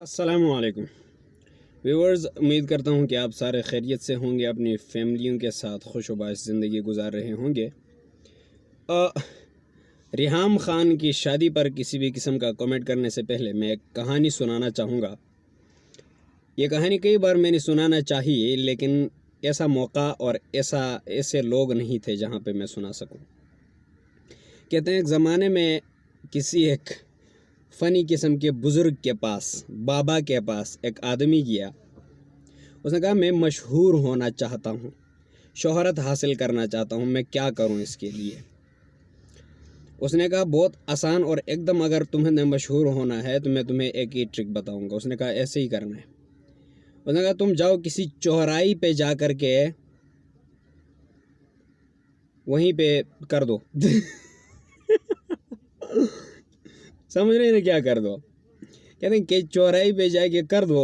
السلام علیکم ویورز، امید کرتا ہوں کہ آپ سارے خیریت سے ہوں گے، اپنی فیملیوں کے ساتھ خوش و باش زندگی گزار رہے ہوں گے۔ ریحام خان کی شادی پر کسی بھی قسم کا کمنٹ کرنے سے پہلے میں ایک کہانی سنانا چاہوں گا۔ یہ کہانی کئی بار میں نے سنانا چاہیے، لیکن ایسا موقع اور ایسے لوگ نہیں تھے جہاں پہ میں سنا سکوں۔ کہتے ہیں ایک زمانے میں کسی ایک فنی قسم کے بزرگ کے پاس، بابا کے پاس ایک آدمی گیا۔ اس نے کہا میں مشہور ہونا چاہتا ہوں، شہرت حاصل کرنا چاہتا ہوں، میں کیا کروں اس کے لیے؟ اس نے کہا بہت آسان، اور ایک دم اگر تمہیں مشہور ہونا ہے تو میں تمہیں ایک ہی ٹرک بتاؤں گا۔ اس نے کہا ایسے ہی کرنا ہے۔ اس نے کہا تم جاؤ کسی چوراہے پہ جا کر کے وہیں پہ کر دو۔ سمجھ رہے ہیں کیا کر دو؟ کہتے ہیں کہ چوراہے پہ جا کے کر دو،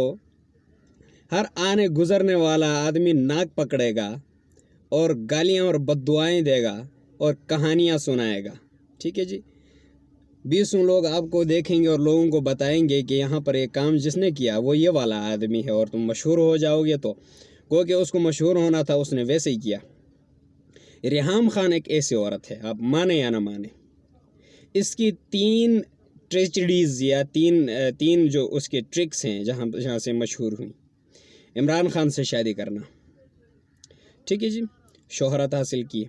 ہر آنے گزرنے والا آدمی ناک پکڑے گا اور گالیاں اور بددعائیں دے گا اور کہانیاں سنائے گا۔ ٹھیک ہے جی، 20 لوگ آپ کو دیکھیں گے اور لوگوں کو بتائیں گے کہ یہاں پر یہ کام جس نے کیا وہ یہ والا آدمی ہے، اور تم مشہور ہو جاؤ گے۔ تو گو کہ اس کو مشہور ہونا تھا، اس نے ویسے ہی کیا۔ ریحام خان ایک ایسی عورت ہے، آپ مانیں یا نہ مانیں، اس کی 3 ٹریجڈیز یا تین جو اس کے ٹرکس ہیں جہاں سے مشہور ہوئی۔ عمران خان سے شادی کرنا، ٹھیک ہے جی، شہرت حاصل کی،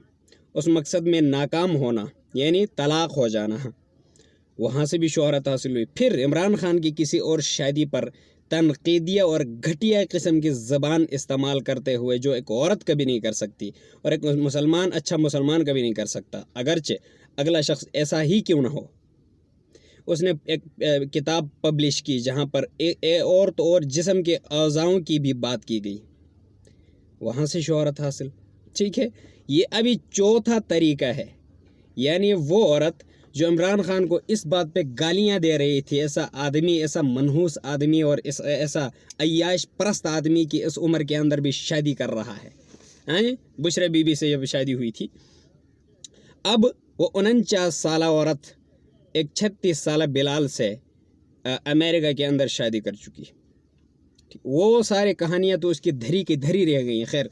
اس مقصد میں ناکام ہونا یعنی طلاق ہو جانا، وہاں سے بھی شہرت حاصل ہوئی۔ پھر عمران خان کی کسی اور شادی پر تنقیدیہ اور گھٹیا قسم کی زبان استعمال کرتے ہوئے، جو ایک عورت کبھی نہیں کر سکتی اور ایک اچھا مسلمان کبھی نہیں کر سکتا، اگرچہ اگلا شخص ایسا ہی کیوں نہ ہو۔ اس نے ایک کتاب پبلش کی جہاں پر عورت اور جسم کے اعضاؤں کی بھی بات کی گئی، وہاں سے شہرت حاصل۔ ٹھیک ہے، یہ ابھی چوتھا طریقہ ہے، یعنی وہ عورت جو عمران خان کو اس بات پہ گالیاں دے رہی تھی، ایسا آدمی، ایسا منحوس آدمی اور ایسا عیاش پرست آدمی کی اس عمر کے اندر بھی شادی کر رہا ہے۔ بشرا بی بی سے جب شادی ہوئی تھی، اب وہ 49 سالہ عورت ایک 36 سالہ بلال سے امریکہ کے اندر شادی کر چکی۔ وہ سارے کہانیاں تو اس کی دھری کی دھری رہ گئی ہیں۔ خیر،